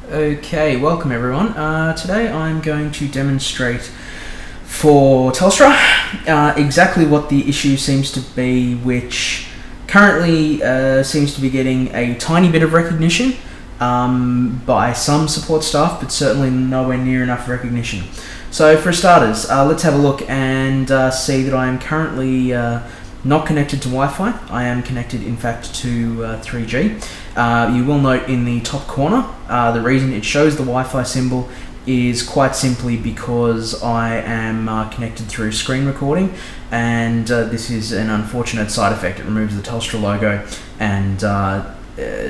Okay, welcome everyone. Today I'm going to demonstrate for Telstra exactly what the issue seems to be, which currently seems to be getting a tiny bit of recognition by some support staff, but certainly nowhere near enough recognition. So for starters, let's have a look and see that I am currently not connected to Wi-Fi. I am connected, in fact, to 3G. You will note in the top corner, the reason it shows the Wi-Fi symbol is quite simply because I am connected through screen recording, and this is an unfortunate side effect. It removes the Telstra logo and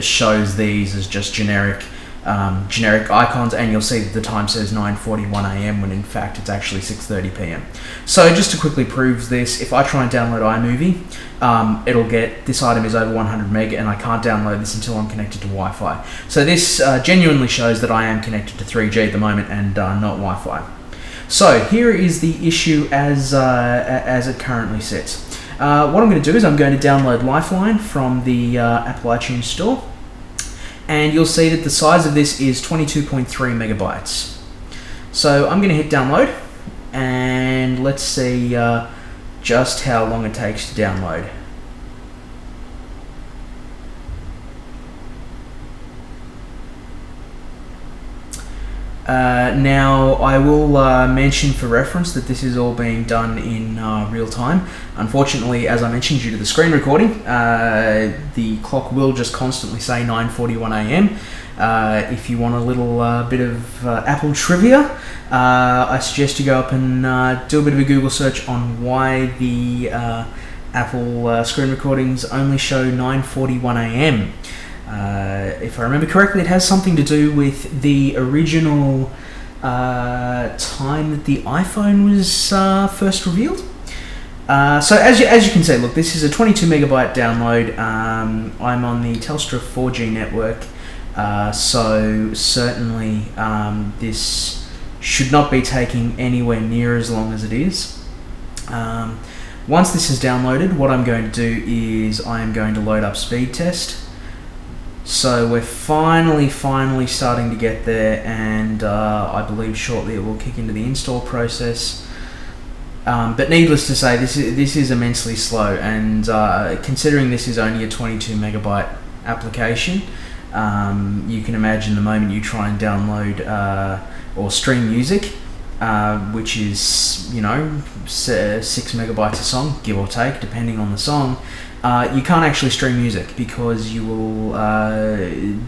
shows these as just generic icons, and you'll see that the time says 9:41 AM when in fact it's actually 6:30 PM. So just to quickly prove this, if I try and download iMovie, it'll get this item is over 100 meg and I can't download this until I'm connected to Wi-Fi. So this genuinely shows that I am connected to 3G at the moment and not Wi-Fi. So here is the issue as it currently sits. What I'm going to do is I'm going to download Lifeline from the Apple iTunes Store. And you'll see that the size of this is 22.3 megabytes. So I'm going to hit download, and let's see just how long it takes to download. Now, I will mention for reference that this is all being done in real time. Unfortunately, as I mentioned, due to the screen recording, the clock will just constantly say 9:41 AM. If you want a little bit of Apple trivia, I suggest you go up and do a bit of a Google search on why the Apple screen recordings only show 9:41 AM. If I remember correctly, it has something to do with the original time that the iPhone was first revealed. So as you can see, look, this is a 22 megabyte download. I'm on the Telstra 4G network, so certainly this should not be taking anywhere near as long as it is. Once this is downloaded, what I'm going to do is I am going to load up speed test. So we're finally starting to get there, and I believe shortly it will kick into the install process. But needless to say, this is immensely slow, and considering this is only a 22 megabyte application, you can imagine the moment you try and download or stream music, which is 6 megabytes a song, give or take, depending on the song. You can't actually stream music because you will.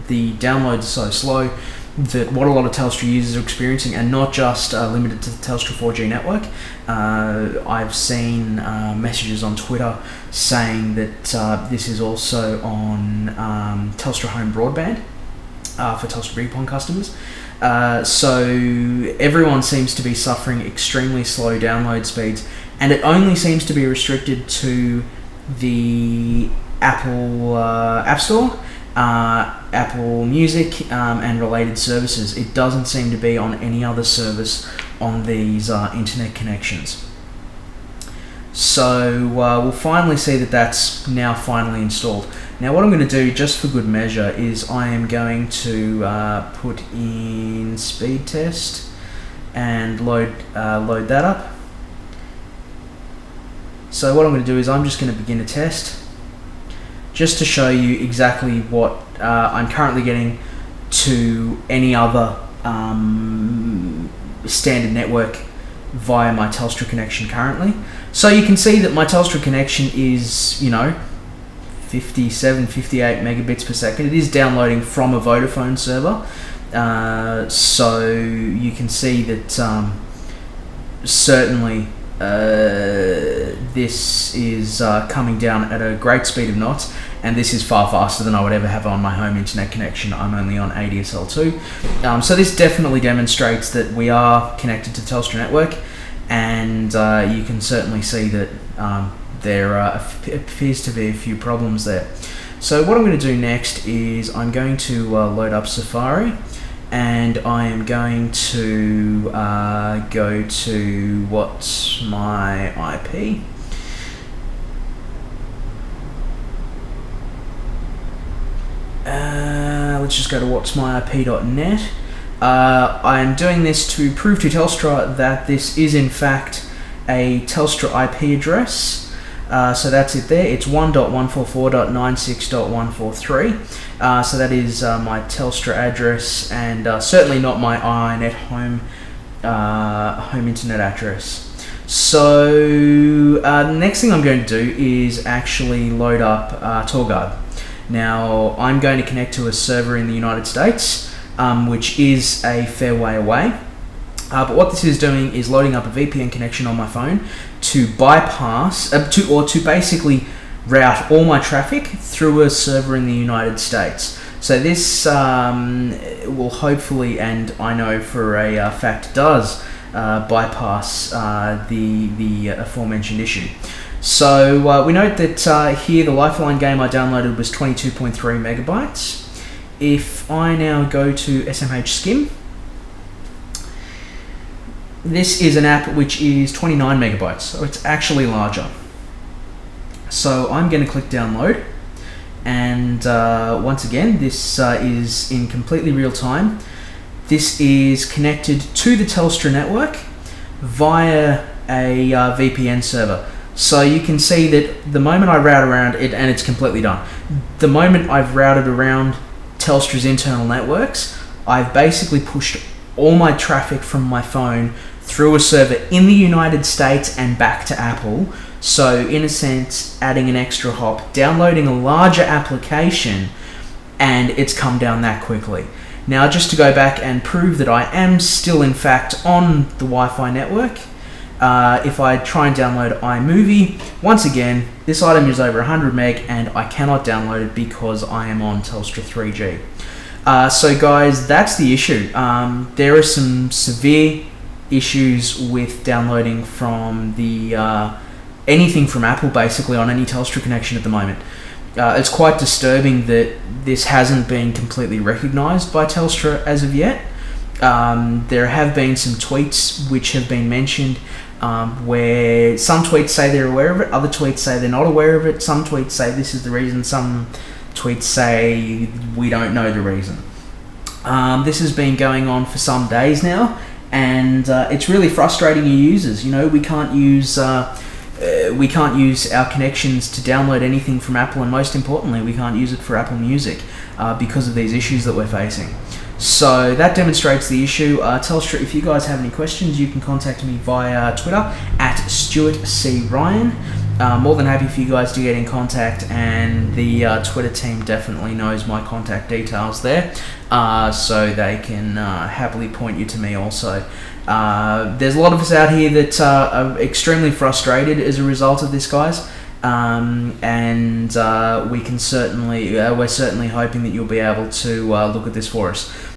The downloads are so slow that what a lot of Telstra users are experiencing, and not just limited to the Telstra 4G network. I've seen messages on Twitter saying that this is also on Telstra Home Broadband for Telstra BigPond customers. So everyone seems to be suffering extremely slow download speeds, and it only seems to be restricted to the Apple App Store, Apple Music, and related services. It doesn't seem to be on any other service on these internet connections. So we'll finally see that that's now finally installed. Now what I'm going to do, just for good measure, is I am going to put in speed test and load that up. So what I'm going to do is I'm just going to begin a test, just to show you exactly what I'm currently getting to any other standard network via my Telstra connection currently. So you can see that my Telstra connection is, 57, 58 megabits per second. It is downloading from a Vodafone server. So you can see that certainly this is coming down at a great speed of knots, and this is far faster than I would ever have on my home internet connection. I'm only on ADSL2. So this definitely demonstrates that we are connected to the Telstra network, and you can certainly see that there appears to be a few problems there. So what I'm going to do next is I'm going to load up Safari, and I am going to go to what's my IP. Let's just go to what's my IP.net. I am doing this to prove to Telstra that this is in fact a Telstra IP address. So that's it there. It's 1.144.96.143. So that is my Telstra address, and certainly not my iiNet home internet address. So the next thing I'm going to do is actually load up TourGuard. Now I'm going to connect to a server in the United States, which is a fair way away. But what this is doing is loading up a VPN connection on my phone to bypass, to basically route all my traffic through a server in the United States. So this will hopefully, and I know for a fact does, bypass the aforementioned issue. So we note that here the Lifeline game I downloaded was 22.3 megabytes. If I now go to SMH Skim, this is an app which is 29 megabytes, so it's actually larger. So I'm going to click download, and once again, this is in completely real time. This is connected to the Telstra network via a VPN server. So you can see that the moment I route around it, and it's completely done, the moment I've routed around Telstra's internal networks, I've basically pushed all my traffic from my phone through a server in the United States and back to Apple. So in a sense, adding an extra hop, downloading a larger application, and it's come down that quickly. Now, just to go back and prove that I am still in fact on the Wi-Fi network, if I try and download iMovie, once again, this item is over 100 meg and I cannot download it because I am on Telstra 3G. So guys, that's the issue. There are some severe issues with downloading from the anything from Apple basically on any Telstra connection at the moment. It's quite disturbing that this hasn't been completely recognised by Telstra as of yet. There have been some tweets which have been mentioned where some tweets say they're aware of it, other tweets say they're not aware of it, some tweets say this is the reason, some tweets say we don't know the reason. This has been going on for some days now, and it's really frustrating you users. You know, we can't use our connections to download anything from Apple, and most importantly, we can't use it for Apple Music because of these issues that we're facing. So that demonstrates the issue. Telstra, if you guys have any questions, you can contact me via Twitter at Stuart C. Ryan. More than happy for you guys to get in contact, and the Twitter team definitely knows my contact details there, so they can happily point you to me also. There's a lot of us out here that are extremely frustrated as a result of this, guys, and we're certainly hoping that you'll be able to look at this for us.